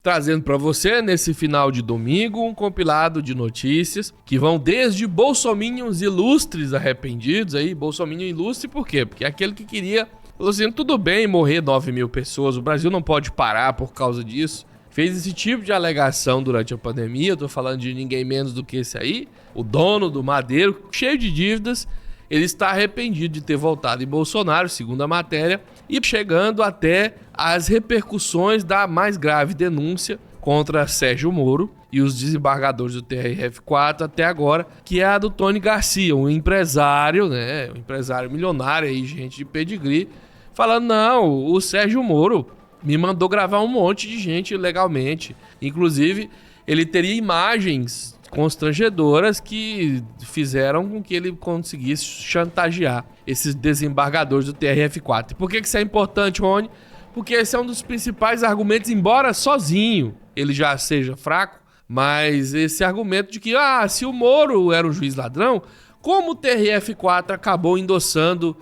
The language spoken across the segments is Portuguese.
trazendo para você, nesse final de domingo, um compilado de notícias que vão desde bolsominions ilustres arrependidos aí. Bolsominion ilustre por quê? Porque é aquele que queria, falou assim, tudo bem morrer 9 mil pessoas, o Brasil não pode parar por causa disso. Fez esse tipo de alegação durante a pandemia, eu tô falando de ninguém menos do que esse aí, o dono do Madeiro, cheio de dívidas. Ele está arrependido de ter voltado em Bolsonaro, segundo a matéria, e chegando até as repercussões da mais grave denúncia contra Sérgio Moro e os desembargadores do TRF4 até agora, que é a do Tony Garcia, um empresário, né, um empresário milionário aí, gente de pedigree, falando, não, o Sérgio Moro me mandou gravar um monte de gente ilegalmente. Inclusive, ele teria imagens constrangedoras que fizeram com que ele conseguisse chantagear esses desembargadores do TRF4. E por que isso é importante, Rony? Porque esse é um dos principais argumentos, embora sozinho ele já seja fraco, mas esse argumento de que, se o Moro era um juiz ladrão, como o TRF4 acabou endossando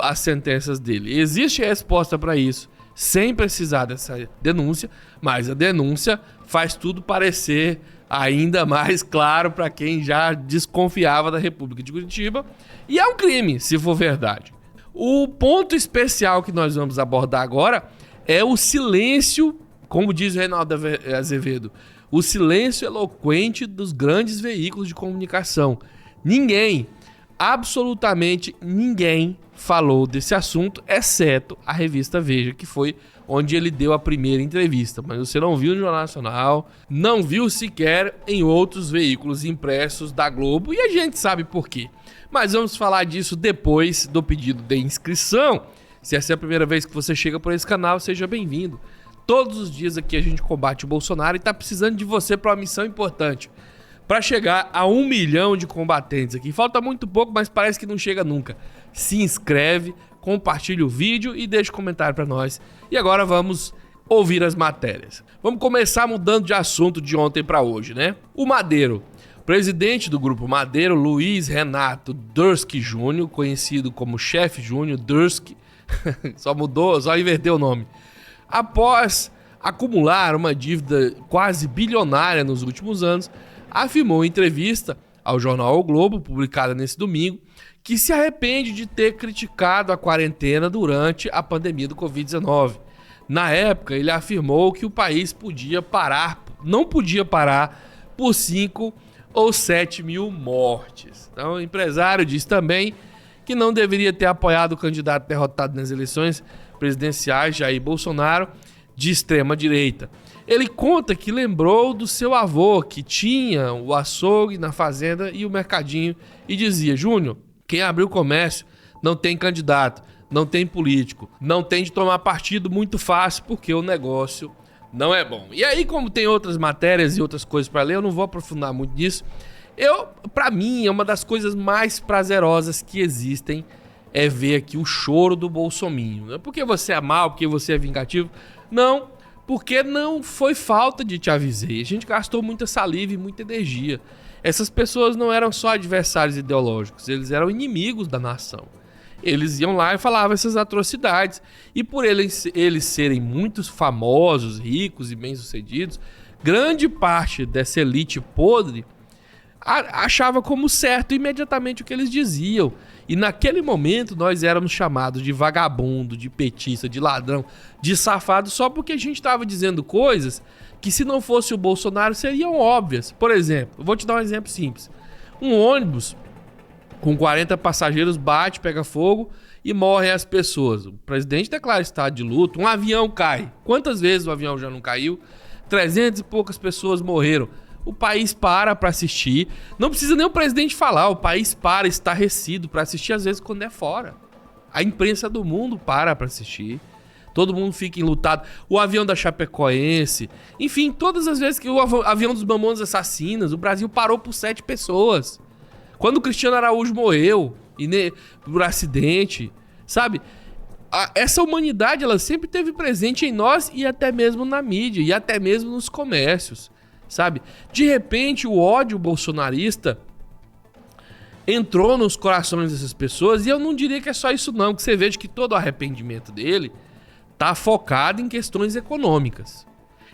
as sentenças dele? Existe resposta para isso, sem precisar dessa denúncia, mas a denúncia faz tudo parecer ainda mais claro para quem já desconfiava da República de Curitiba, e é um crime, se for verdade. O ponto especial que nós vamos abordar agora é o silêncio, como diz o Reinaldo Azevedo, o silêncio eloquente dos grandes veículos de comunicação. Ninguém, absolutamente ninguém, falou desse assunto, exceto a revista Veja, que foi onde ele deu a primeira entrevista. Mas você não viu no Jornal Nacional, não viu sequer em outros veículos impressos da Globo, e a gente sabe por quê. Mas vamos falar disso depois do pedido de inscrição. Se essa é a primeira vez que você chega por esse canal, seja bem-vindo. Todos os dias aqui a gente combate o Bolsonaro e tá precisando de você para uma missão importante. Para chegar a 1 milhão de combatentes aqui. Falta muito pouco, mas parece que não chega nunca. Se inscreve, compartilha o vídeo e deixa um comentário para nós. E agora vamos ouvir as matérias. Vamos começar mudando de assunto de ontem para hoje, né? O Madeiro. Presidente do Grupo Madeiro, Luiz Renato Durski Júnior, conhecido como Chefe Júnior, Durski, só inverteu o nome. Após acumular uma dívida quase bilionária nos últimos anos, afirmou em entrevista ao jornal O Globo, publicada nesse domingo, que se arrepende de ter criticado a quarentena durante a pandemia do Covid-19. Na época, ele afirmou que o país não podia parar por 5 ou 7 mil mortes. Então, o empresário diz também que não deveria ter apoiado o candidato derrotado nas eleições presidenciais, Jair Bolsonaro, de extrema direita. Ele conta que lembrou do seu avô, que tinha o açougue na fazenda e o mercadinho, e dizia, Júnior, quem abriu o comércio não tem candidato, não tem político, não tem de tomar partido muito fácil, porque o negócio não é bom. E aí, como tem outras matérias e outras coisas para ler, eu não vou aprofundar muito nisso. Para mim, é uma das coisas mais prazerosas que existem é ver aqui o choro do bolsominho. Não é porque você é mal, porque você é vingativo, não, porque não foi falta de te avisei. A gente gastou muita saliva e muita energia. Essas pessoas não eram só adversários ideológicos, eles eram inimigos da nação. Eles iam lá e falavam essas atrocidades. E por eles serem muito famosos, ricos e bem-sucedidos, grande parte dessa elite podre achava como certo imediatamente o que eles diziam. E naquele momento nós éramos chamados de vagabundo, de petista, de ladrão, de safado, só porque a gente estava dizendo coisas que, se não fosse o Bolsonaro, seriam óbvias. Por exemplo, eu vou te dar um exemplo simples. Um ônibus com 40 passageiros bate, pega fogo e morrem as pessoas. O presidente declara estado de luto, um avião cai. Quantas vezes o avião já não caiu? 300 e poucas pessoas morreram. O país para assistir. Não precisa nem o presidente falar. O país para, estarrecido para assistir, às vezes quando é fora. A imprensa do mundo para assistir. Todo mundo fica enlutado. O avião da Chapecoense. Enfim, todas as vezes que o avião dos Mamonas Assassinas, o Brasil parou por 7 pessoas. Quando o Cristiano Araújo morreu por acidente, sabe? Essa humanidade, ela sempre esteve presente em nós e até mesmo na mídia, e até mesmo nos comércios, sabe? De repente, o ódio bolsonarista entrou nos corações dessas pessoas, e eu não diria que é só isso não, que você veja que todo o arrependimento dele tá focado em questões econômicas.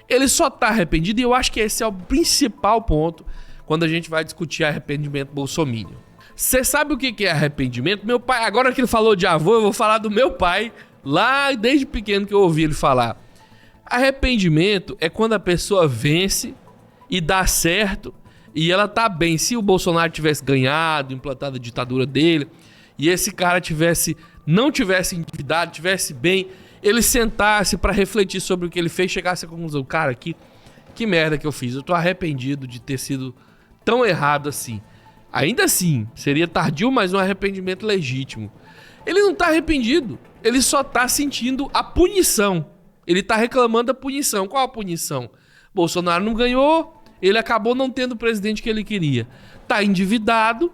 Ele só tá arrependido, e eu acho que esse é o principal ponto quando a gente vai discutir arrependimento bolsominion. Você sabe o que é arrependimento? Meu pai, agora que ele falou de avô, eu vou falar do meu pai, lá desde pequeno que eu ouvi ele falar. Arrependimento é quando a pessoa vence e dá certo e ela tá bem. Se o Bolsonaro tivesse ganhado, implantado a ditadura dele, e esse cara não tivesse endividado, tivesse bem, ele sentasse pra refletir sobre o que ele fez, chegasse à conclusão, cara, que merda que eu fiz, eu tô arrependido de ter sido tão errado assim. Ainda assim, seria tardio, mas um arrependimento legítimo. Ele não tá arrependido, ele só tá sentindo a punição. Ele tá reclamando da punição. Qual a punição? Bolsonaro não ganhou, ele acabou não tendo o presidente que ele queria. Tá endividado,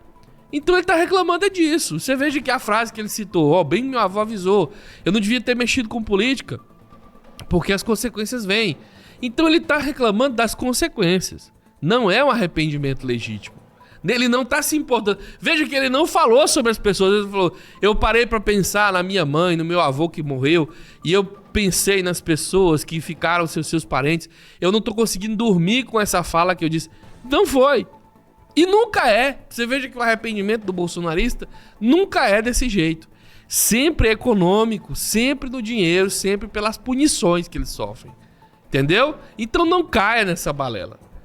então ele tá reclamando disso. Você veja que a frase que ele citou, bem meu avô avisou, eu não devia ter mexido com política, porque as consequências vêm. Então ele tá reclamando das consequências. Não é um arrependimento legítimo. Ele não tá se importando. Veja que ele não falou sobre as pessoas. Ele falou, eu parei pra pensar na minha mãe, no meu avô que morreu, e eu pensei nas pessoas que ficaram seus parentes. Eu não tô conseguindo dormir com essa fala que eu disse. Não foi. E nunca é. Você veja que o arrependimento do bolsonarista nunca é desse jeito. Sempre é econômico, sempre no dinheiro, sempre pelas punições que eles sofrem. Entendeu? Então não caia nessa balela.